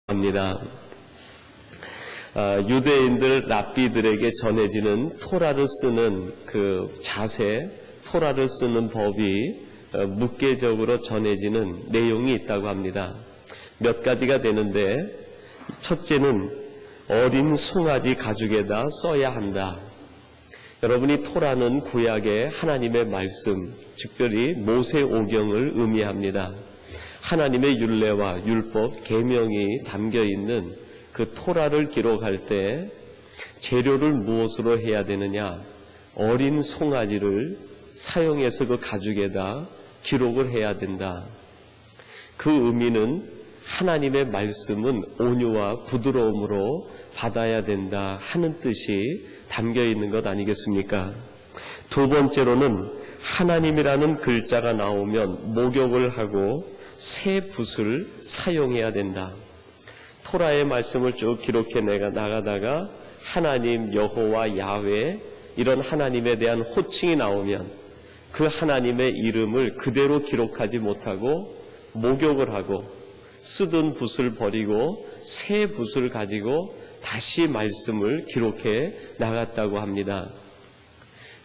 합니다. 유대인들 랍비들에게 전해지는 토라를 쓰는 그 자세, 토라를 쓰는 법이 묵계적으로 전해지는 내용이 있다고 합니다. 몇 가지가 되는데, 첫째는 어린 송아지 가죽에다 써야 한다. 여러분이 토라는 구약의 하나님의 말씀, 특별히 모세오경을 의미합니다. 하나님의 율례와 율법, 계명이 담겨있는 그 토라를 기록할 때 재료를 무엇으로 해야 되느냐? 어린 송아지를 사용해서 그 가죽에다 기록을 해야 된다. 그 의미는 하나님의 말씀은 온유와 부드러움으로 받아야 된다 하는 뜻이 담겨있는 것 아니겠습니까? 두 번째로는 하나님이라는 글자가 나오면 목욕을 하고 새 붓을 사용해야 된다. 토라의 말씀을 쭉 기록해 나가다가 하나님, 여호와, 야훼 이런 하나님에 대한 호칭이 나오면 그 하나님의 이름을 그대로 기록하지 못하고 목욕을 하고 쓰던 붓을 버리고 새 붓을 가지고 다시 말씀을 기록해 나갔다고 합니다.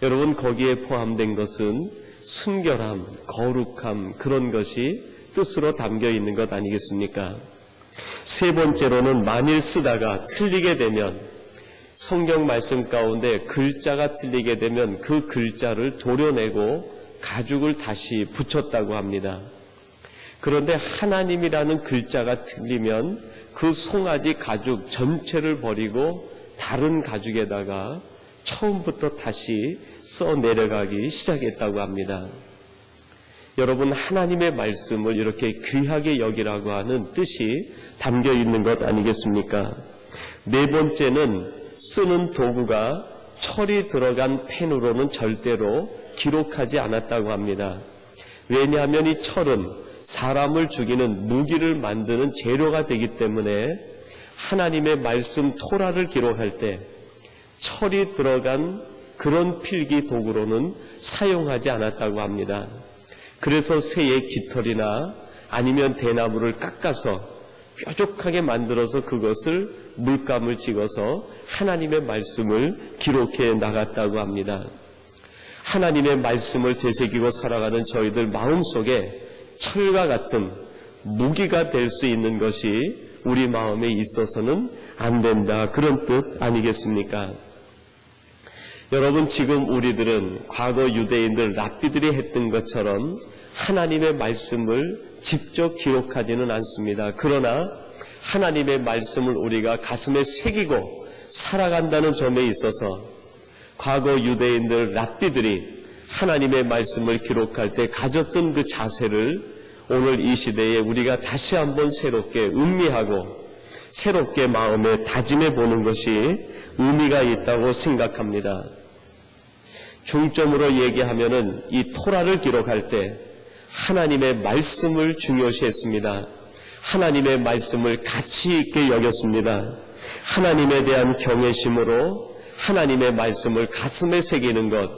여러분, 거기에 포함된 것은 순결함, 거룩함 그런 것이 뜻으로 담겨 있는 것 아니겠습니까? 세 번째로는 만일 쓰다가 틀리게 되면 성경 말씀 가운데 글자가 틀리게 되면 그 글자를 도려내고 가죽을 다시 붙였다고 합니다. 그런데 하나님이라는 글자가 틀리면 그 송아지 가죽 전체를 버리고 다른 가죽에다가 처음부터 다시 써 내려가기 시작했다고 합니다. 여러분, 하나님의 말씀을 이렇게 귀하게 여기라고 하는 뜻이 담겨 있는 것 아니겠습니까? 네 번째는 쓰는 도구가 철이 들어간 펜으로는 절대로 기록하지 않았다고 합니다. 왜냐하면 이 철은 사람을 죽이는 무기를 만드는 재료가 되기 때문에 하나님의 말씀 토라를 기록할 때 철이 들어간 그런 필기 도구로는 사용하지 않았다고 합니다. 그래서 새의 깃털이나 아니면 대나무를 깎아서 뾰족하게 만들어서 그것을 물감을 찍어서 하나님의 말씀을 기록해 나갔다고 합니다. 하나님의 말씀을 되새기고 살아가는 저희들 마음속에 철과 같은 무기가 될 수 있는 것이 우리 마음에 있어서는 안 된다. 그런 뜻 아니겠습니까? 여러분, 지금 우리들은 과거 유대인들 랍비들이 했던 것처럼 하나님의 말씀을 직접 기록하지는 않습니다. 그러나 하나님의 말씀을 우리가 가슴에 새기고 살아간다는 점에 있어서 과거 유대인들 랍비들이 하나님의 말씀을 기록할 때 가졌던 그 자세를 오늘 이 시대에 우리가 다시 한번 새롭게 음미하고 새롭게 마음에 다짐해 보는 것이 의미가 있다고 생각합니다. 중점으로 얘기하면은 이 토라를 기록할 때 하나님의 말씀을 중요시했습니다. 하나님의 말씀을 가치 있게 여겼습니다. 하나님에 대한 경외심으로 하나님의 말씀을 가슴에 새기는 것,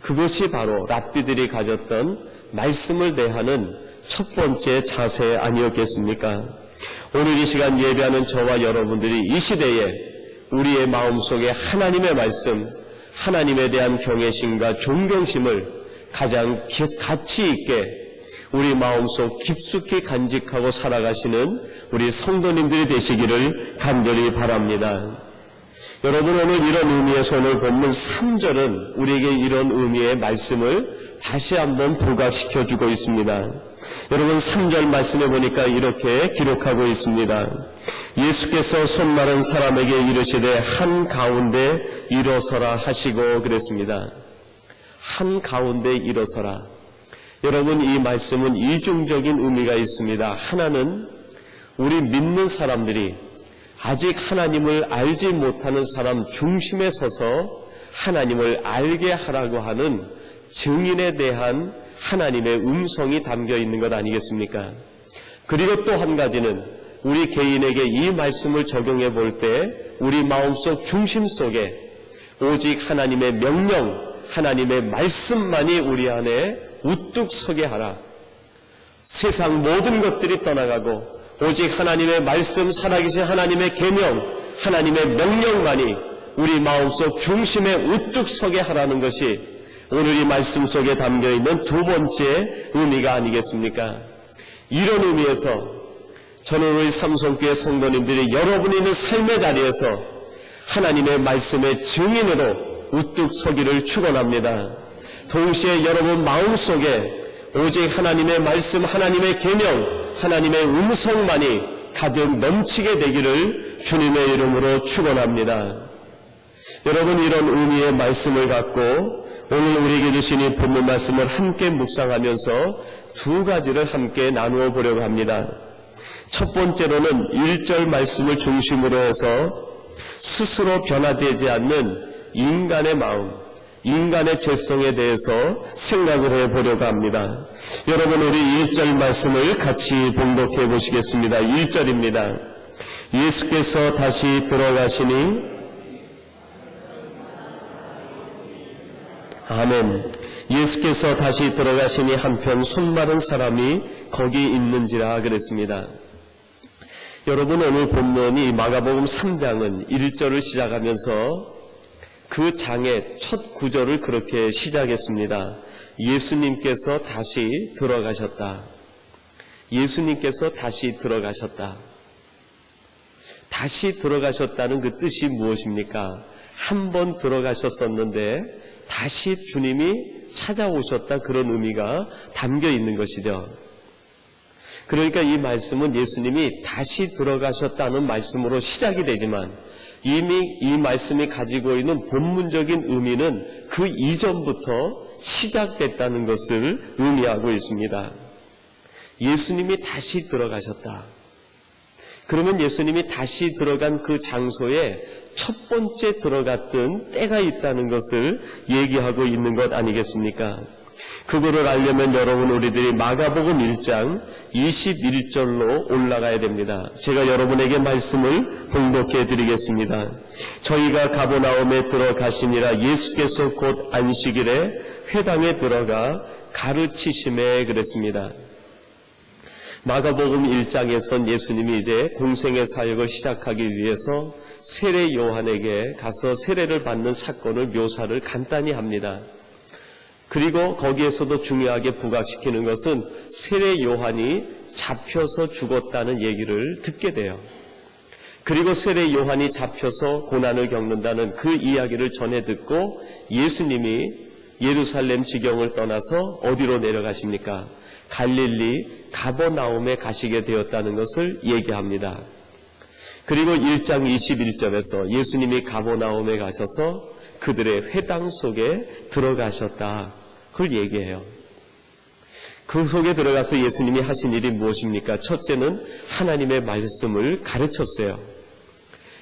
그것이 바로 랍비들이 가졌던 말씀을 대하는 첫 번째 자세 아니었겠습니까? 오늘 이 시간 예배하는 저와 여러분들이 이 시대에 우리의 마음속에 하나님의 말씀, 하나님에 대한 경외심과 존경심을 가장 가치 있게 우리 마음속 깊숙이 간직하고 살아가시는 우리 성도님들이 되시기를 간절히 바랍니다. 여러분, 오늘 이런 의미의 오늘 본문 3절은 우리에게 이런 의미의 말씀을 다시 한번 부각시켜주고 있습니다. 여러분, 3절 말씀에 보니까 이렇게 기록하고 있습니다. 예수께서 손 마른 사람에게 이르시되 한가운데 일어서라 하시고 그랬습니다. 한가운데 일어서라. 여러분, 이 말씀은 이중적인 의미가 있습니다. 하나는 우리 믿는 사람들이 아직 하나님을 알지 못하는 사람 중심에 서서 하나님을 알게 하라고 하는 증인에 대한 하나님의 음성이 담겨 있는 것 아니겠습니까? 그리고 또 한 가지는 우리 개인에게 이 말씀을 적용해 볼 때 우리 마음속 중심 속에 오직 하나님의 명령, 하나님의 말씀만이 우리 안에 우뚝 서게 하라. 세상 모든 것들이 떠나가고 오직 하나님의 말씀, 살아계신 하나님의 계명, 하나님의 명령만이 우리 마음속 중심에 우뚝 서게 하라는 것이 오늘 이 말씀 속에 담겨있는 두 번째 의미가 아니겠습니까? 이런 의미에서 저는 우리 삼성교회 성도님들이 여러분이 있는 삶의 자리에서 하나님의 말씀의 증인으로 우뚝 서기를 축원합니다. 동시에 여러분 마음속에 오직 하나님의 말씀, 하나님의 계명, 하나님의 음성만이 가득 넘치게 되기를 주님의 이름으로 축원합니다. 여러분, 이런 의미의 말씀을 갖고 오늘 우리에게 주신 이 본문 말씀을 함께 묵상하면서 두 가지를 함께 나누어 보려고 합니다. 첫 번째로는 1절 말씀을 중심으로 해서 스스로 변화되지 않는 인간의 마음, 인간의 죄성에 대해서 생각을 해보려고 합니다. 여러분, 우리 1절 말씀을 같이 봉독해 보시겠습니다. 1절입니다. 예수께서 다시 들어가시니 아멘. 예수께서 다시 들어가시니 한편 손마른 사람이 거기 있는지라 그랬습니다. 여러분, 오늘 본문이 마가복음 3장은 1절을 시작하면서 그 장의 첫 구절을 그렇게 시작했습니다. 예수님께서 다시 들어가셨다. 예수님께서 다시 들어가셨다. 다시 들어가셨다는 그 뜻이 무엇입니까? 한 번 들어가셨었는데 다시 주님이 찾아오셨다, 그런 의미가 담겨 있는 것이죠. 그러니까 이 말씀은 예수님이 다시 들어가셨다는 말씀으로 시작이 되지만 이미 이 말씀이 가지고 있는 본문적인 의미는 그 이전부터 시작됐다는 것을 의미하고 있습니다. 예수님이 다시 들어가셨다. 그러면 예수님이 다시 들어간 그 장소에 첫 번째 들어갔던 때가 있다는 것을 얘기하고 있는 것 아니겠습니까? 그거를 알려면 여러분, 우리들이 마가복음 1장 21절로 올라가야 됩니다. 제가 여러분에게 말씀을 봉독해 드리겠습니다. 저희가 가버나움에 들어가시니라. 예수께서 곧 안식일에 회당에 들어가 가르치심에 그랬습니다. 마가복음 1장에선 예수님이 이제 공생의 사역을 시작하기 위해서 세례 요한에게 가서 세례를 받는 사건을 묘사를 간단히 합니다. 그리고 거기에서도 중요하게 부각시키는 것은 세례 요한이 잡혀서 죽었다는 얘기를 듣게 돼요. 그리고 세례 요한이 잡혀서 고난을 겪는다는 그 이야기를 전해 듣고 예수님이 예루살렘 지경을 떠나서 어디로 내려가십니까? 갈릴리 가버나움에 가시게 되었다는 것을 얘기합니다. 그리고 1장 21절에서 예수님이 가버나움에 가셔서 그들의 회당 속에 들어가셨다, 그걸 얘기해요. 그 속에 들어가서 예수님이 하신 일이 무엇입니까? 첫째는 하나님의 말씀을 가르쳤어요.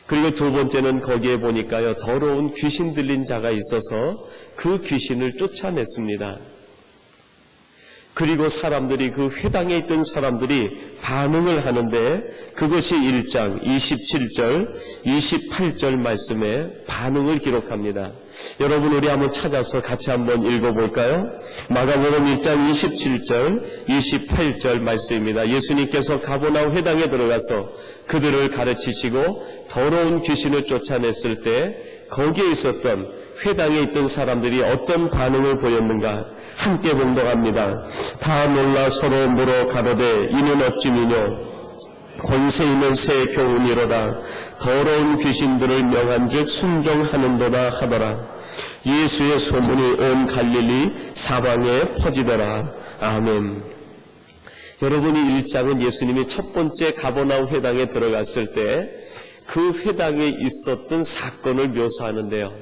그리고 두 번째는 거기에 보니까요, 더러운 귀신 들린 자가 있어서 그 귀신을 쫓아냈습니다. 그리고 사람들이, 그 회당에 있던 사람들이 반응을 하는데 그것이 1장 27절 28절 말씀에 반응을 기록합니다. 여러분, 우리 한번 찾아서 같이 한번 읽어볼까요? 마가복음 1장 27절 28절 말씀입니다. 예수님께서 가버나움 회당에 들어가서 그들을 가르치시고 더러운 귀신을 쫓아냈을 때 거기에 있었던 회당에 있던 사람들이 어떤 반응을 보였는가 함께 봉독합니다. 다 놀라 서로 물어 가로되 이는 어찌미뇨 권세 있는 새 교훈이로다. 더러운 귀신들을 명한즉 순종하는도다 하더라. 예수의 소문이 온 갈릴리 사방에 퍼지더라. 아멘. 여러분이 1장은 예수님이 첫 번째 가버나움 회당에 들어갔을 때 그 회당에 있었던 사건을 묘사하는데요.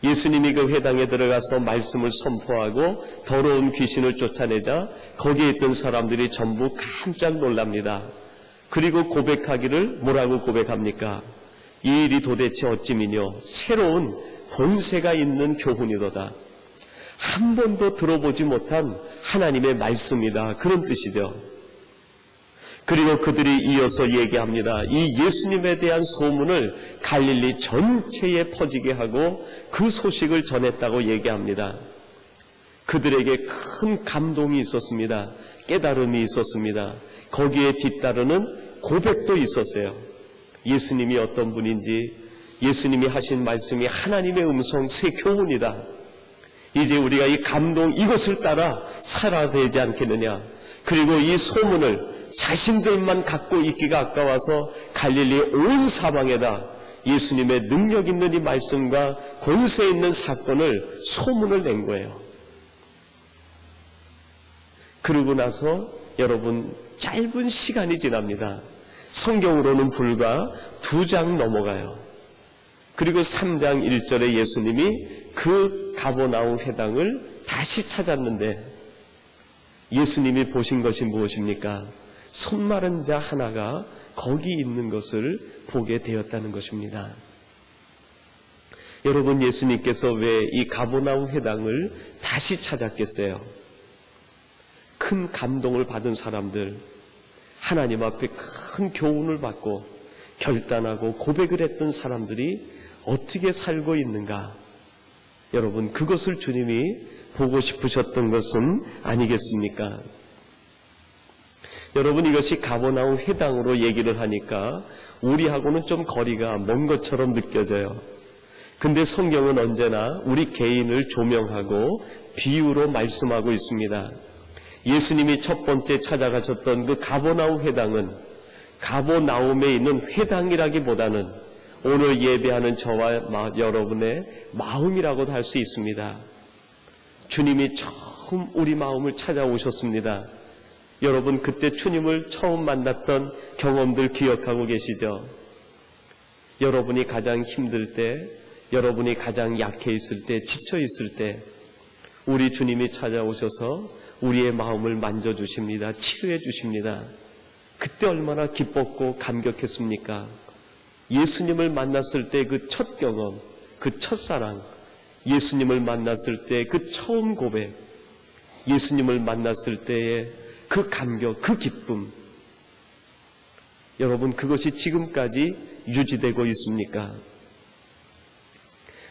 예수님이 그 회당에 들어가서 말씀을 선포하고 더러운 귀신을 쫓아내자 거기에 있던 사람들이 전부 깜짝 놀랍니다. 그리고 고백하기를 뭐라고 고백합니까? 이 일이 도대체 어찌미뇨 새로운 권세가 있는 교훈이로다. 한 번도 들어보지 못한 하나님의 말씀이다, 그런 뜻이죠. 그리고 그들이 이어서 얘기합니다. 이 예수님에 대한 소문을 갈릴리 전체에 퍼지게 하고 그 소식을 전했다고 얘기합니다. 그들에게 큰 감동이 있었습니다. 깨달음이 있었습니다. 거기에 뒤따르는 고백도 있었어요. 예수님이 어떤 분인지, 예수님이 하신 말씀이 하나님의 음성, 새 교훈이다. 이제 우리가 이 감동, 이것을 따라 살아야 되지 않겠느냐. 그리고 이 소문을 자신들만 갖고 있기가 아까워서 갈릴리 온 사방에다 예수님의 능력 있는 이 말씀과 권세 있는 사건을 소문을 낸 거예요. 그러고 나서 여러분 짧은 시간이 지납니다. 성경으로는 불과 2장 넘어가요. 그리고 3장 1절에 예수님이 그 가버나움 회당을 다시 찾았는데 예수님이 보신 것이 무엇입니까? 손 마른 자 하나가 거기 있는 것을 보게 되었다는 것입니다. 여러분, 예수님께서 왜 이 가버나움 회당을 다시 찾았겠어요? 큰 감동을 받은 사람들, 하나님 앞에 큰 교훈을 받고 결단하고 고백을 했던 사람들이 어떻게 살고 있는가? 여러분, 그것을 주님이 보고 싶으셨던 것은 아니겠습니까? 여러분, 이것이 가버나움 회당으로 얘기를 하니까 우리하고는 좀 거리가 먼 것처럼 느껴져요. 근데 성경은 언제나 우리 개인을 조명하고 비유로 말씀하고 있습니다. 예수님이 첫 번째 찾아가셨던 그 가버나움 회당은 가버나움에 있는 회당이라기보다는 오늘 예배하는 저와 여러분의 마음이라고도 할 수 있습니다. 주님이 처음 우리 마음을 찾아오셨습니다. 여러분, 그때 주님을 처음 만났던 경험들 기억하고 계시죠? 여러분이 가장 힘들 때, 여러분이 가장 약해 있을 때, 지쳐 있을 때 우리 주님이 찾아오셔서 우리의 마음을 만져주십니다. 치료해 주십니다. 그때 얼마나 기뻤고 감격했습니까? 예수님을 만났을 때 그 첫 경험, 그 첫사랑, 예수님을 만났을 때 그 처음 고백, 예수님을 만났을 때의 그 감격, 그 기쁨, 여러분, 그것이 지금까지 유지되고 있습니까?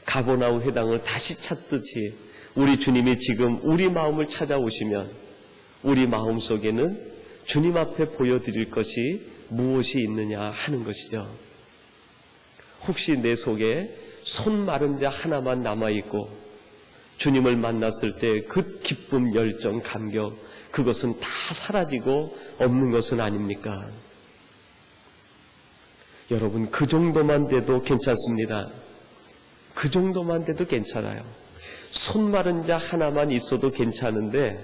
가버나움 회당을 다시 찾듯이 우리 주님이 지금 우리 마음을 찾아오시면 우리 마음 속에는 주님 앞에 보여드릴 것이 무엇이 있느냐 하는 것이죠. 혹시 내 속에 손 마른 자 하나만 남아있고 주님을 만났을 때 그 기쁨, 열정, 감격, 그것은 다 사라지고 없는 것은 아닙니까? 여러분, 그 정도만 돼도 괜찮습니다. 그 정도만 돼도 괜찮아요. 손 마른 자 하나만 있어도 괜찮은데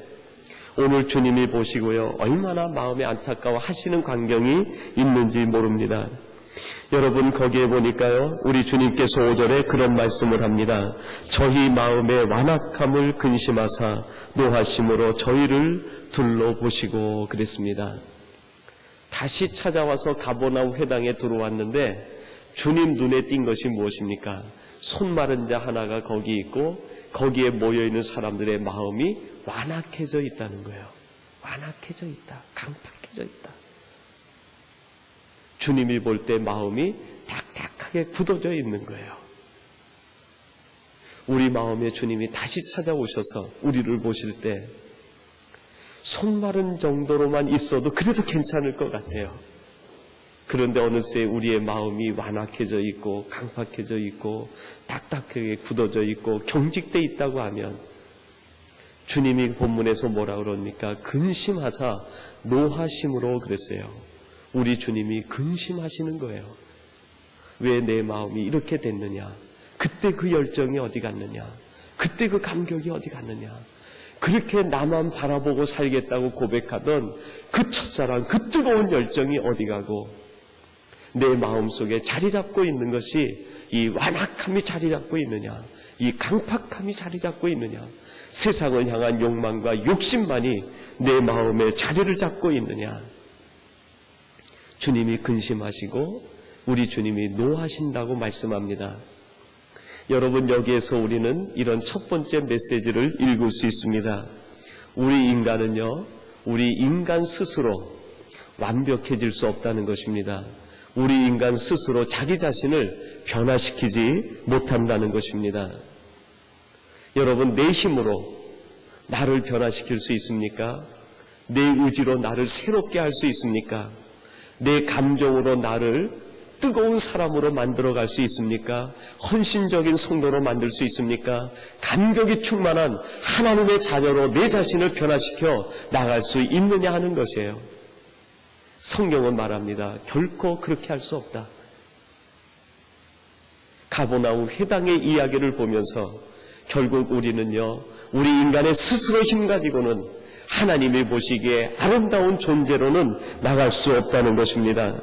오늘 주님이 보시고요, 얼마나 마음에 안타까워 하시는 광경이 있는지 모릅니다. 여러분, 거기에 보니까요, 우리 주님께서 5절에 그런 말씀을 합니다. 저희 마음의 완악함을 근심하사 노하심으로 저희를 둘러보시고 그랬습니다. 다시 찾아와서 가버나움 회당에 들어왔는데 주님 눈에 띈 것이 무엇입니까? 손 마른 자 하나가 거기 있고 거기에 모여있는 사람들의 마음이 완악해져 있다는 거예요. 완악해져 있다. 강팍해져 있다. 주님이 볼 때 마음이 탁탁하게 굳어져 있는 거예요. 우리 마음에 주님이 다시 찾아오셔서 우리를 보실 때 손 마른 정도로만 있어도 그래도 괜찮을 것 같아요. 그런데 어느새 우리의 마음이 완악해져 있고 강팍해져 있고 딱딱하게 굳어져 있고 경직돼 있다고 하면 주님이 본문에서 뭐라 그럽니까? 근심하사 노하심으로 그랬어요. 우리 주님이 근심하시는 거예요. 왜 내 마음이 이렇게 됐느냐? 그때 그 열정이 어디 갔느냐? 그때 그 감격이 어디 갔느냐? 그렇게 나만 바라보고 살겠다고 고백하던 그 첫사랑, 그 뜨거운 열정이 어디 가고 내 마음속에 자리 잡고 있는 것이 이 완악함이 자리 잡고 있느냐? 이 강팍함이 자리 잡고 있느냐? 세상을 향한 욕망과 욕심만이 내 마음에 자리를 잡고 있느냐? 주님이 근심하시고 우리 주님이 노하신다고 말씀합니다. 여러분, 여기에서 우리는 이런 첫 번째 메시지를 읽을 수 있습니다. 우리 인간은요, 우리 인간 스스로 완벽해질 수 없다는 것입니다. 우리 인간 스스로 자기 자신을 변화시키지 못한다는 것입니다. 여러분, 내 힘으로 나를 변화시킬 수 있습니까? 내 의지로 나를 새롭게 할 수 있습니까? 내 감정으로 나를 뜨거운 사람으로 만들어갈 수 있습니까? 헌신적인 성도로 만들 수 있습니까? 감격이 충만한 하나님의 자녀로 내 자신을 변화시켜 나갈 수 있느냐 하는 것이에요. 성경은 말합니다. 결코 그렇게 할 수 없다. 가버나움 회당의 이야기를 보면서 결국 우리는요, 우리 인간의 스스로 힘 가지고는 하나님이 보시기에 아름다운 존재로는 나갈 수 없다는 것입니다.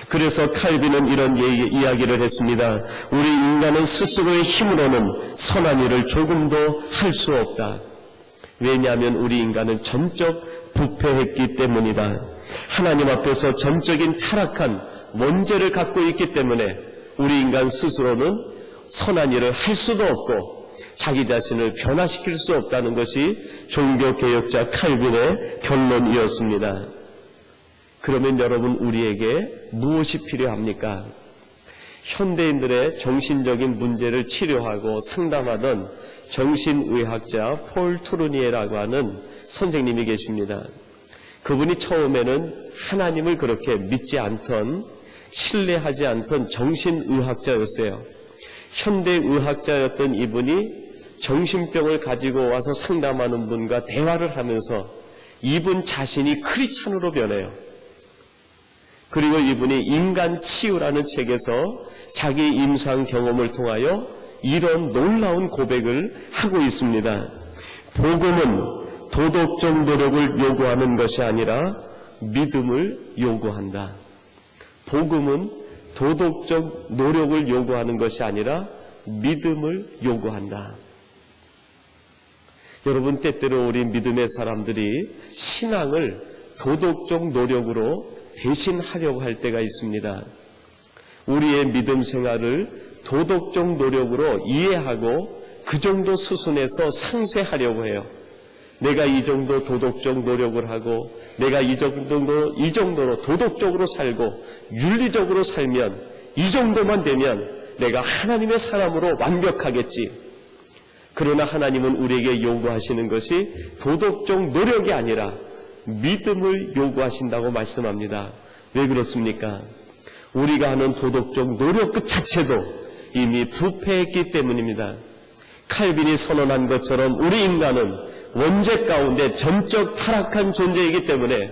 그래서 칼빈은 이런 이야기를 했습니다. 우리 인간은 스스로의 힘으로는 선한 일을 조금도 할 수 없다. 왜냐하면 우리 인간은 전적 부패했기 때문이다. 하나님 앞에서 전적인 타락한 원죄를 갖고 있기 때문에 우리 인간 스스로는 선한 일을 할 수도 없고 자기 자신을 변화시킬 수 없다는 것이 종교개혁자 칼빈의 결론이었습니다. 그러면 여러분, 우리에게 무엇이 필요합니까? 현대인들의 정신적인 문제를 치료하고 상담하던 정신의학자 폴 투르니에라고 하는 선생님이 계십니다. 그분이 처음에는 하나님을 그렇게 믿지 않던, 신뢰하지 않던 정신의학자였어요. 현대의학자였던 이분이 정신병을 가지고 와서 상담하는 분과 대화를 하면서 이분 자신이 크리스찬으로 변해요. 그리고 이분이 인간 치유라는 책에서 자기 임상 경험을 통하여 이런 놀라운 고백을 하고 있습니다. 복음은 도덕적 노력을 요구하는 것이 아니라 믿음을 요구한다. 복음은 도덕적 노력을 요구하는 것이 아니라 믿음을 요구한다. 여러분, 때때로 우리 믿음의 사람들이 신앙을 도덕적 노력으로 대신하려고 할 때가 있습니다. 우리의 믿음 생활을 도덕적 노력으로 이해하고 그 정도 수준에서 상쇄하려고 해요. 내가 이 정도 도덕적 노력을 하고 내가 이 정도로 도덕적으로 살고 윤리적으로 살면 이 정도만 되면 내가 하나님의 사람으로 완벽하겠지. 그러나 하나님은 우리에게 요구하시는 것이 도덕적 노력이 아니라 믿음을 요구하신다고 말씀합니다. 왜 그렇습니까? 우리가 하는 도덕적 노력 그 자체도 이미 부패했기 때문입니다. 칼빈이 선언한 것처럼 우리 인간은 원죄 가운데 전적 타락한 존재이기 때문에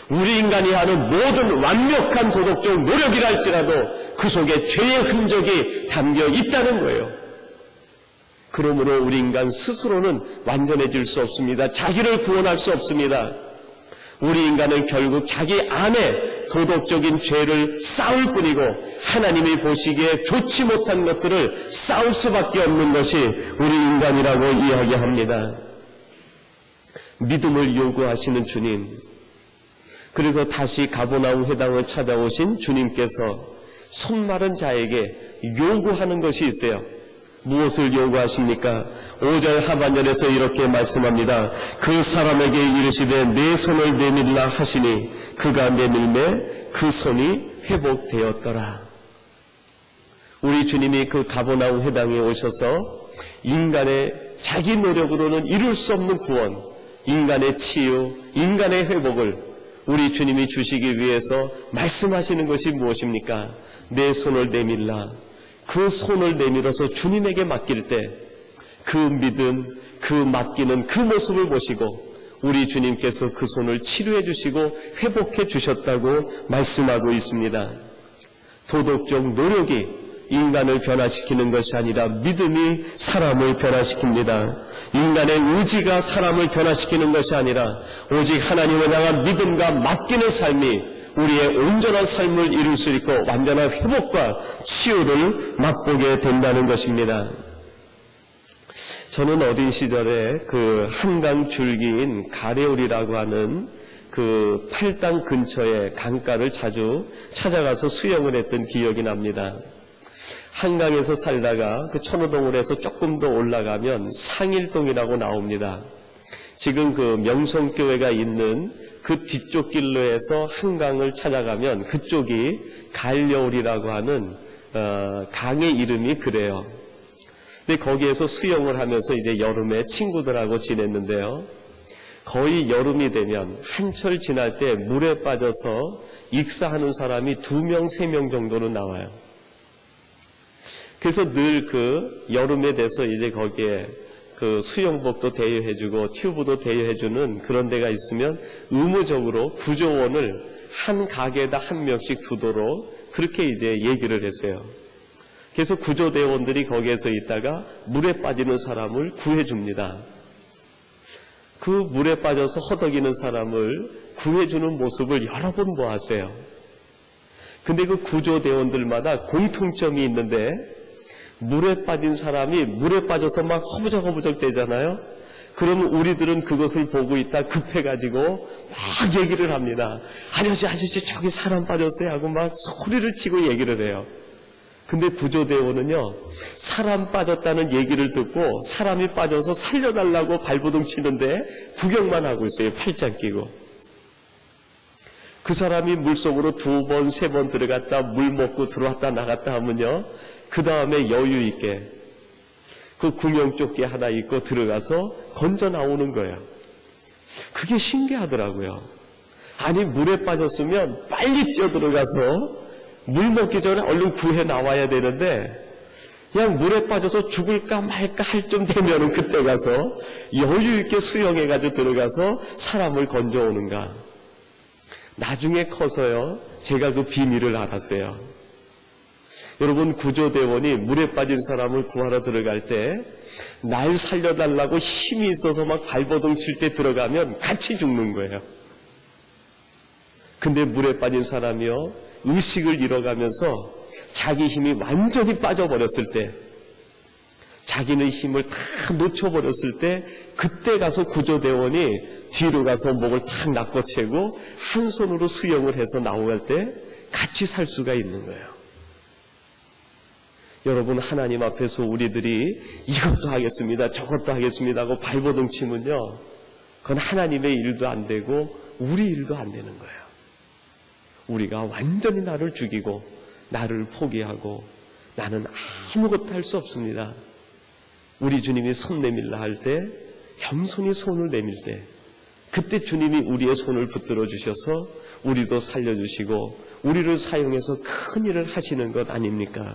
우리 인간이 하는 모든 완벽한 도덕적 노력이라 할지라도 그 속에 죄의 흔적이 담겨 있다는 거예요. 그러므로 우리 인간 스스로는 완전해질 수 없습니다. 자기를 구원할 수 없습니다. 우리 인간은 결국 자기 안에 도덕적인 죄를 쌓을 뿐이고 하나님이 보시기에 좋지 못한 것들을 쌓을 수밖에 없는 것이 우리 인간이라고 이야기합니다. 믿음을 요구하시는 주님, 그래서 다시 가버나움 회당을 찾아오신 주님께서 손마른 자에게 요구하는 것이 있어요. 무엇을 요구하십니까? 5절 하반절에서 이렇게 말씀합니다. 그 사람에게 이르시되 내 손을 내밀라 하시니 그가 내밀매 그 손이 회복되었더라. 우리 주님이 그 가버나움 회당에 오셔서 인간의 자기 노력으로는 이룰 수 없는 구원, 인간의 치유, 인간의 회복을 우리 주님이 주시기 위해서 말씀하시는 것이 무엇입니까? 내 손을 내밀라. 그 손을 내밀어서 주님에게 맡길 때 그 믿음, 그 맡기는 그 모습을 보시고 우리 주님께서 그 손을 치료해 주시고 회복해 주셨다고 말씀하고 있습니다. 도덕적 노력이 인간을 변화시키는 것이 아니라 믿음이 사람을 변화시킵니다. 인간의 의지가 사람을 변화시키는 것이 아니라 오직 하나님을 향한 믿음과 맡기는 삶이 우리의 온전한 삶을 이룰 수 있고 완전한 회복과 치유를 맛보게 된다는 것입니다. 저는 어린 시절에 그 한강 줄기인 가래울이라고 하는 그 팔당 근처의 강가를 자주 찾아가서 수영을 했던 기억이 납니다. 한강에서 살다가 그 천호동을 해서 조금 더 올라가면 상일동이라고 나옵니다. 지금 그 명성교회가 있는 그 뒤쪽 길로 해서 한강을 찾아가면 그쪽이 갈려울이라고 하는 강의 이름이 그래요. 근데 거기에서 수영을 하면서 이제 여름에 친구들하고 지냈는데요. 거의 여름이 되면 한철 지날 때 물에 빠져서 익사하는 사람이 2명, 3명 정도는 나와요. 그래서 늘 그 여름에 돼서 이제 거기에 그 수영복도 대여해주고 튜브도 대여해주는 그런 데가 있으면 의무적으로 구조원을 한 가게에다 한 명씩 두도록 그렇게 이제 얘기를 했어요. 그래서 구조대원들이 거기에서 있다가 물에 빠지는 사람을 구해줍니다. 그 물에 빠져서 허덕이는 사람을 구해주는 모습을 여러 번 보았어요. 근데 그 구조대원들마다 공통점이 있는데 물에 빠진 사람이 물에 빠져서 막 허부적허부적 되잖아요. 그러면 우리들은 그것을 보고 있다 급해가지고 막 얘기를 합니다. 아저씨 저기 사람 빠졌어요 하고 막 소리를 치고 얘기를 해요. 근데 구조대원은요, 사람 빠졌다는 얘기를 듣고 사람이 빠져서 살려달라고 발버둥 치는데 구경만 하고 있어요. 팔짱 끼고. 그 사람이 물속으로 2번, 3번 들어갔다 물 먹고 들어왔다 나갔다 하면요, 그 다음에 여유 있게 그 구명조끼 하나 입고 들어가서 건져 나오는 거예요. 그게 신기하더라고요. 아니 물에 빠졌으면 빨리 뛰어 들어가서 물 먹기 전에 얼른 구해 나와야 되는데 그냥 물에 빠져서 죽을까 말까 할 쯤 되면 그때 가서 여유 있게 수영해가지고 들어가서 사람을 건져오는가. 나중에 커서요, 제가 그 비밀을 알았어요. 여러분, 구조대원이 물에 빠진 사람을 구하러 들어갈 때 날 살려달라고 힘이 있어서 막 발버둥 칠 때 들어가면 같이 죽는 거예요. 근데 물에 빠진 사람이요, 의식을 잃어가면서 자기 힘이 완전히 빠져버렸을 때, 자기는 힘을 다 놓쳐버렸을 때, 그때 가서 구조대원이 뒤로 가서 목을 탁 낚아채고 한 손으로 수영을 해서 나올 때 같이 살 수가 있는 거예요. 여러분, 하나님 앞에서 우리들이 이것도 하겠습니다, 저것도 하겠습니다 하고 발버둥 치면요, 그건 하나님의 일도 안 되고 우리 일도 안 되는 거예요. 우리가 완전히 나를 죽이고 나를 포기하고 나는 아무것도 할 수 없습니다. 우리 주님이 손 내밀라 할 때, 겸손히 손을 내밀 때, 그때 주님이 우리의 손을 붙들어 주셔서 우리도 살려주시고 우리를 사용해서 큰 일을 하시는 것 아닙니까?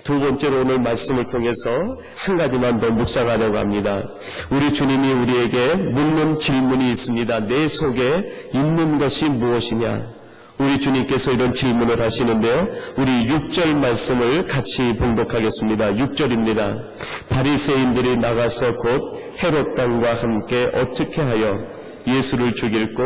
두 번째로 오늘 말씀을 통해서 한 가지만 더 묵상하려고 합니다. 우리 주님이 우리에게 묻는 질문이 있습니다. 내 속에 있는 것이 무엇이냐? 우리 주님께서 이런 질문을 하시는데요, 우리 6절 말씀을 같이 봉독하겠습니다. 6절입니다. 바리새인들이 나가서 곧 헤롯 왕과 함께 어떻게 하여 예수를 죽일고,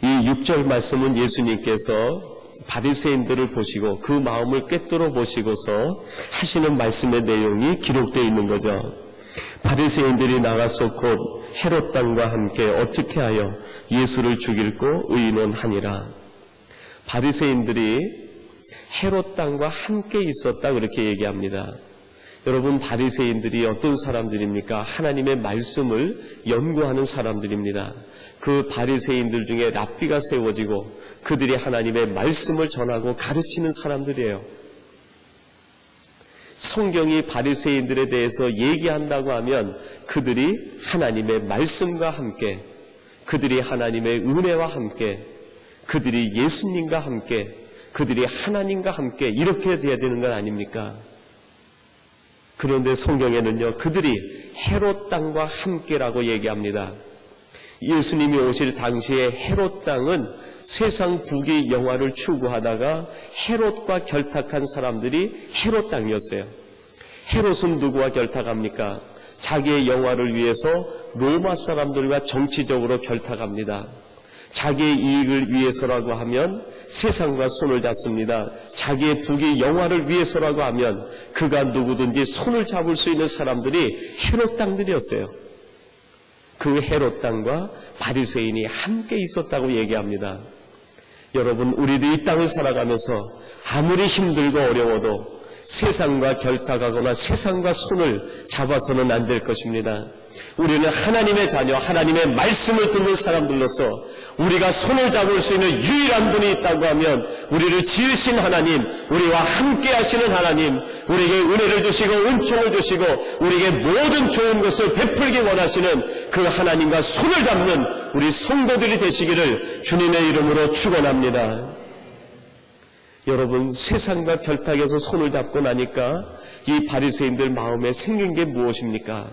이 6절 말씀은 예수님께서 바리새인들을 보시고 그 마음을 꿰뚫어 보시고서 하시는 말씀의 내용이 기록되어 있는 거죠. 바리새인들이 나가서 곧 헤롯 왕과 함께 어떻게 하여 예수를 죽일고 의논하니라. 바리새인들이 헤롯 왕과 함께 있었다 그렇게 얘기합니다. 여러분, 바리새인들이 어떤 사람들입니까? 하나님의 말씀을 연구하는 사람들입니다. 그 바리새인들 중에 랍비가 세워지고 그들이 하나님의 말씀을 전하고 가르치는 사람들이에요. 성경이 바리새인들에 대해서 얘기한다고 하면 그들이 하나님의 말씀과 함께, 그들이 하나님의 은혜와 함께, 그들이 예수님과 함께, 그들이 하나님과 함께 이렇게 돼야 되는 건 아닙니까? 그런데 성경에는요, 그들이 헤롯 왕과 함께라고 얘기합니다. 예수님이 오실 당시에 헤롯 왕은 세상 부귀 영화를 추구하다가 헤롯과 결탁한 사람들이 헤롯 왕이었어요. 헤롯은 누구와 결탁합니까? 자기의 영화를 위해서 로마 사람들과 정치적으로 결탁합니다. 자기의 이익을 위해서라고 하면 세상과 손을 잡습니다. 자기의 부귀 영화를 위해서라고 하면 그가 누구든지 손을 잡을 수 있는 사람들이 헤롯 왕들이었어요. 그 헤롯 왕과 바리새인이 함께 있었다고 얘기합니다. 여러분, 우리도 이 땅을 살아가면서 아무리 힘들고 어려워도 세상과 결탁하거나 세상과 손을 잡아서는 안 될 것입니다. 우리는 하나님의 자녀, 하나님의 말씀을 듣는 사람들로서 우리가 손을 잡을 수 있는 유일한 분이 있다고 하면 우리를 지으신 하나님, 우리와 함께 하시는 하나님, 우리에게 은혜를 주시고 은총을 주시고 우리에게 모든 좋은 것을 베풀기 원하시는 그 하나님과 손을 잡는 우리 성도들이 되시기를 주님의 이름으로 축원합니다. 여러분, 세상과 결탁에서 손을 잡고 나니까 이 바리새인들 마음에 생긴 게 무엇입니까?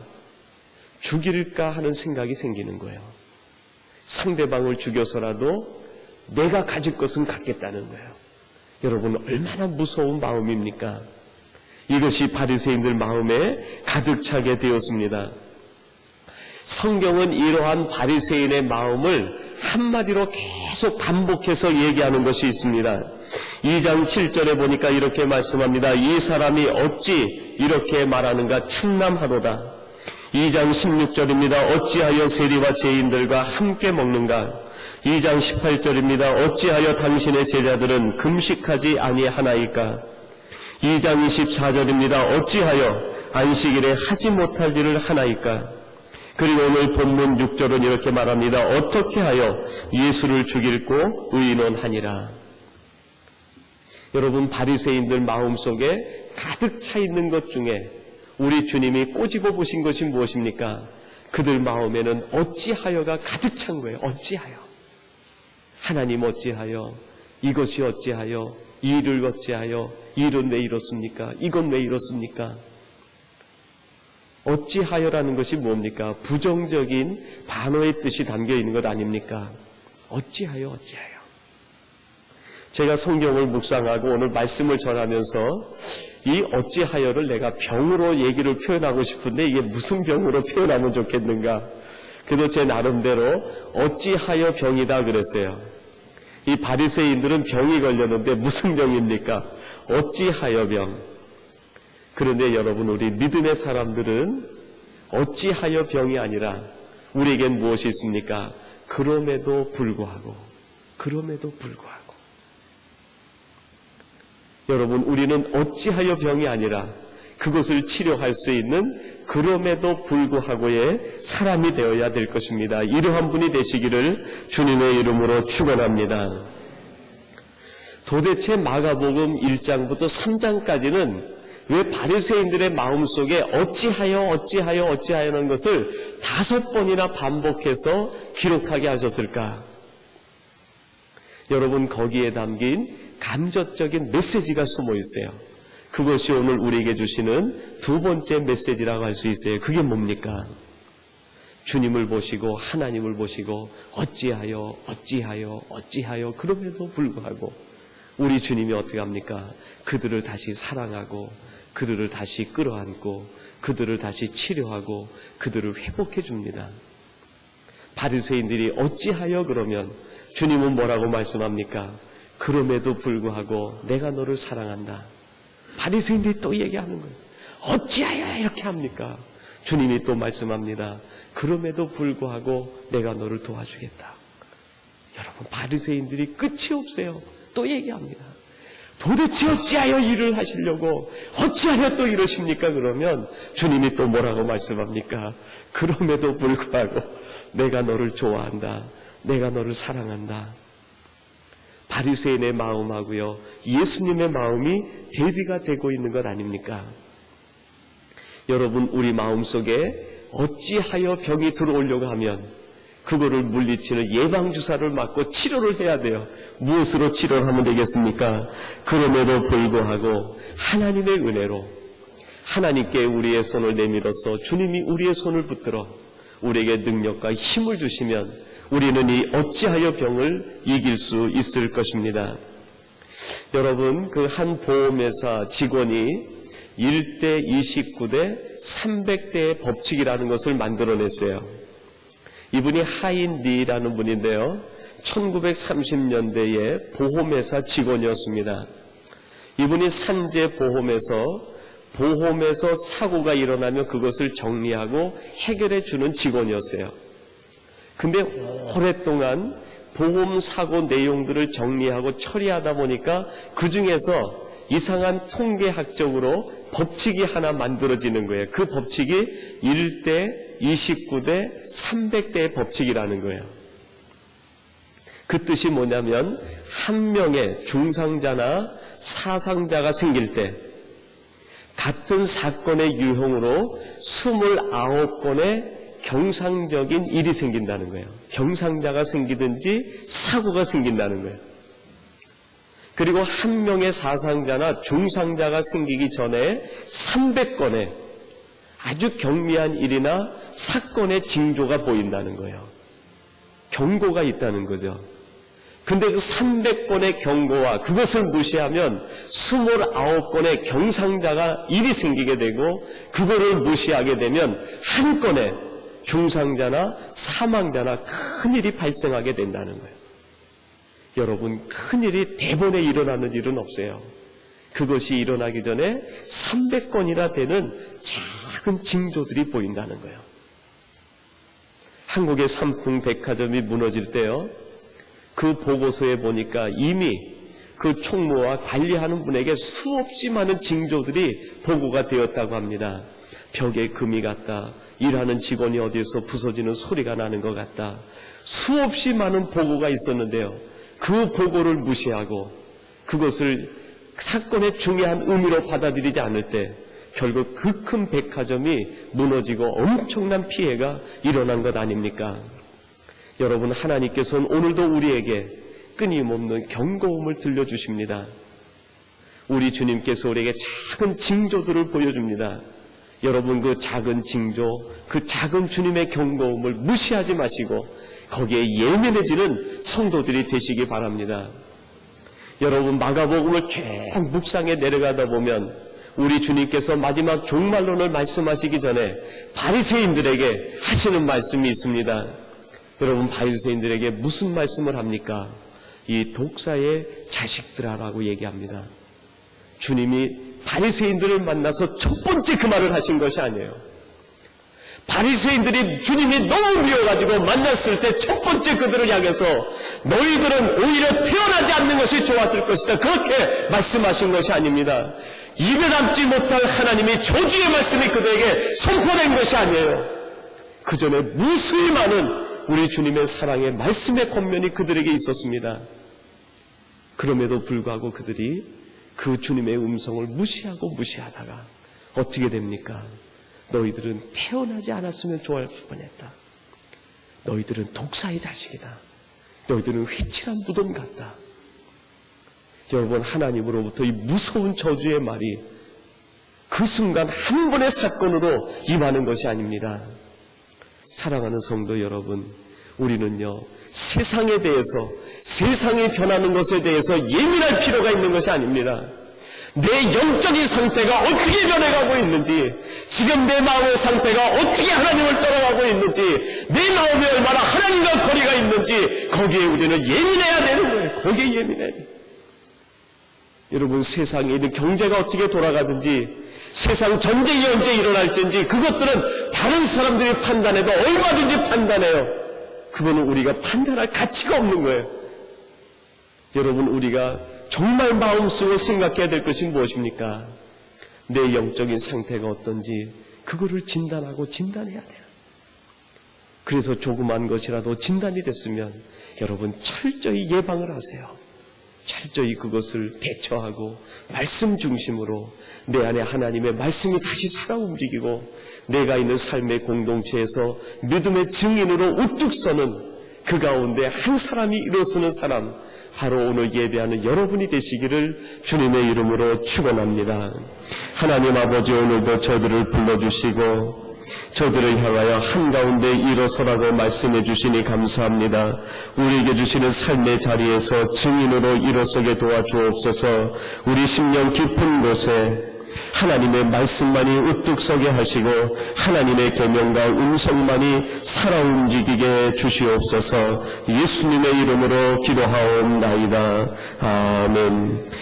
죽일까 하는 생각이 생기는 거예요. 상대방을 죽여서라도 내가 가질 것은 갖겠다는 거예요. 여러분, 얼마나 무서운 마음입니까? 이것이 바리새인들 마음에 가득 차게 되었습니다. 성경은 이러한 바리새인의 마음을 한마디로 계속 반복해서 얘기하는 것이 있습니다. 2장 7절에 보니까 이렇게 말씀합니다. 이 사람이 어찌 이렇게 말하는가 참남하도다. 2장 16절입니다. 어찌하여 세리와 죄인들과 함께 먹는가. 2장 18절입니다. 어찌하여 당신의 제자들은 금식하지 아니하나이까. 2장 24절입니다. 어찌하여 안식일에 하지 못할 일을 하나이까. 그리고 오늘 본문 6절은 이렇게 말합니다. 어떻게 하여 예수를 죽이고 의논하니라. 여러분, 바리새인들 마음속에 가득 차 있는 것 중에 우리 주님이 꼬집어 보신 것이 무엇입니까? 그들 마음에는 어찌하여가 가득 찬 거예요. 어찌하여. 하나님 어찌하여. 이것이 어찌하여. 이 일을 어찌하여. 일은 왜 이렇습니까? 이건 왜 이렇습니까? 어찌하여라는 것이 뭡니까? 부정적인 반어의 뜻이 담겨 있는 것 아닙니까? 어찌하여 어찌하여. 제가 성경을 묵상하고 오늘 말씀을 전하면서 이 어찌하여를 내가 병으로 얘기를 표현하고 싶은데 이게 무슨 병으로 표현하면 좋겠는가? 그래도 제 나름대로 어찌하여 병이다 그랬어요. 이 바리새인들은 병이 걸렸는데 무슨 병입니까? 어찌하여 병. 그런데 여러분, 우리 믿음의 사람들은 어찌하여 병이 아니라 우리에겐 무엇이 있습니까? 그럼에도 불구하고. 여러분, 우리는 어찌하여 병이 아니라 그것을 치료할 수 있는 그럼에도 불구하고의 사람이 되어야 될 것입니다. 이러한 분이 되시기를 주님의 이름으로 축원합니다. 도대체 마가복음 1장부터 3장까지는 왜 바리새인들의 마음속에 어찌하여라는 것을 5번이나 반복해서 기록하게 하셨을까? 여러분, 거기에 담긴 감정적인 메시지가 숨어 있어요. 그것이 오늘 우리에게 주시는 두 번째 메시지라고 할 수 있어요. 그게 뭡니까? 주님을 보시고 하나님을 보시고 어찌하여 그럼에도 불구하고 우리 주님이 어떻게 합니까? 그들을 다시 사랑하고 그들을 다시 끌어안고 그들을 다시 치료하고 그들을 회복해 줍니다. 바리새인들이 어찌하여 그러면 주님은 뭐라고 말씀합니까? 그럼에도 불구하고 내가 너를 사랑한다. 바리새인들이 또 얘기하는 거예요. 어찌하여 이렇게 합니까? 주님이 또 말씀합니다. 그럼에도 불구하고 내가 너를 도와주겠다. 여러분, 바리새인들이 끝이 없어요. 또 얘기합니다. 도대체 어찌하여 일을 하시려고 어찌하여 또 이러십니까? 그러면 주님이 또 뭐라고 말씀합니까? 그럼에도 불구하고 내가 너를 좋아한다. 내가 너를 사랑한다. 바리새인의 마음하고요, 예수님의 마음이 대비가 되고 있는 것 아닙니까? 여러분, 우리 마음속에 어찌하여 병이 들어오려고 하면 그거를 물리치는 예방주사를 맞고 치료를 해야 돼요. 무엇으로 치료를 하면 되겠습니까? 그럼에도 불구하고 하나님의 은혜로 하나님께 우리의 손을 내밀어서 주님이 우리의 손을 붙들어 우리에게 능력과 힘을 주시면 우리는 이 어찌하여 병을 이길 수 있을 것입니다. 여러분, 그 한 보험회사 직원이 1대 29대 300대의 법칙이라는 것을 만들어냈어요. 이분이 하인 리라는 분인데요. 1930년대에 보험회사 직원이었습니다. 이분이 산재보험에서 사고가 일어나면 그것을 정리하고 해결해 주는 직원이었어요. 근데 오랫동안 보험사고 내용들을 정리하고 처리하다 보니까 그 중에서 이상한 통계학적으로 법칙이 하나 만들어지는 거예요. 그 법칙이 1대 29대 300대의 법칙이라는 거예요. 그 뜻이 뭐냐면 한 명의 중상자나 사상자가 생길 때 같은 사건의 유형으로 29건의 경상적인 일이 생긴다는 거예요. 경상자가 생기든지 사고가 생긴다는 거예요. 그리고 한 명의 사상자나 중상자가 생기기 전에 300건의 아주 경미한 일이나 사건의 징조가 보인다는 거예요. 경고가 있다는 거죠. 근데 그 300건의 경고와 그것을 무시하면 29건의 경상자가 일이 생기게 되고 그거를 무시하게 되면 한 건의 중상자나 사망자나 큰일이 발생하게 된다는 거예요. 여러분, 큰일이 대번에 일어나는 일은 없어요. 그것이 일어나기 전에 300건이나 되는 작은 징조들이 보인다는 거예요. 한국의 삼풍 백화점이 무너질 때요, 그 보고서에 보니까 이미 그 총무와 관리하는 분에게 수없이 많은 징조들이 보고가 되었다고 합니다. 벽에 금이 갔다, 일하는 직원이 어디에서 부서지는 소리가 나는 것 같다, 수없이 많은 보고가 있었는데요, 그 보고를 무시하고 그것을 사건의 중요한 의미로 받아들이지 않을 때 결국 그 큰 백화점이 무너지고 엄청난 피해가 일어난 것 아닙니까? 여러분, 하나님께서는 오늘도 우리에게 끊임없는 경고음을 들려주십니다. 우리 주님께서 우리에게 작은 징조들을 보여줍니다. 여러분, 그 작은 징조, 그 작은 주님의 경고음을 무시하지 마시고 거기에 예민해지는 성도들이 되시기 바랍니다. 여러분, 마가복음을 쭉 묵상해 내려가다 보면 우리 주님께서 마지막 종말론을 말씀하시기 전에 바리새인들에게 하시는 말씀이 있습니다. 여러분, 바리새인들에게 무슨 말씀을 합니까? 이 독사의 자식들아라고 얘기합니다. 주님이 바리새인들을 만나서 첫 번째 그 말을 하신 것이 아니에요. 바리새인들이 주님이 너무 미워가지고 만났을 때 첫 번째 그들을 향해서 너희들은 오히려 태어나지 않는 것이 좋았을 것이다, 그렇게 말씀하신 것이 아닙니다. 입에 담지 못할 하나님의 저주의 말씀이 그들에게 선포된 것이 아니에요. 그 전에 무수히 많은 우리 주님의 사랑의 말씀의 권면이 그들에게 있었습니다. 그럼에도 불구하고 그들이 그 주님의 음성을 무시하다가 어떻게 됩니까? 너희들은 태어나지 않았으면 좋을 뻔했다. 너희들은 독사의 자식이다. 너희들은 휘칠한 무덤 같다. 여러분, 하나님으로부터 이 무서운 저주의 말이 그 순간 한 번의 사건으로 임하는 것이 아닙니다. 사랑하는 성도 여러분, 우리는요, 세상에 대해서, 세상이 변하는 것에 대해서 예민할 필요가 있는 것이 아닙니다. 내 영적인 상태가 어떻게 변해가고 있는지, 지금 내 마음의 상태가 어떻게 하나님을 떠나가고 있는지, 내 마음에 얼마나 하나님과 거리가 있는지, 거기에 우리는 예민해야 되는 거예요. 거기에 예민해야 돼요. 여러분, 세상에 있는 경제가 어떻게 돌아가든지, 세상 전쟁이 언제 일어날지, 그것들은 다른 사람들이 판단해도 얼마든지 판단해요. 그거는 우리가 판단할 가치가 없는 거예요. 여러분, 우리가 정말 마음속으로 생각해야 될 것이 무엇입니까? 내 영적인 상태가 어떤지 그거를 진단하고 진단해야 돼요. 그래서 조그만 것이라도 진단이 됐으면 여러분 철저히 예방을 하세요. 철저히 그것을 대처하고 말씀 중심으로 내 안에 하나님의 말씀이 다시 살아 움직이고 내가 있는 삶의 공동체에서 믿음의 증인으로 우뚝 서는 그 가운데 한 사람이 일어서는 사람, 바로 오늘 예배하는 여러분이 되시기를 주님의 이름으로 축원합니다. 하나님 아버지, 오늘도 저들을 불러주시고 저들을 향하여 한가운데 일어서라고 말씀해 주시니 감사합니다. 우리에게 주시는 삶의 자리에서 증인으로 일어서게 도와주옵소서. 우리 심령 깊은 곳에 하나님의 말씀만이 우뚝 서게 하시고 하나님의 계명과 음성만이 살아 움직이게 주시옵소서. 예수님의 이름으로 기도하옵나이다. 아멘.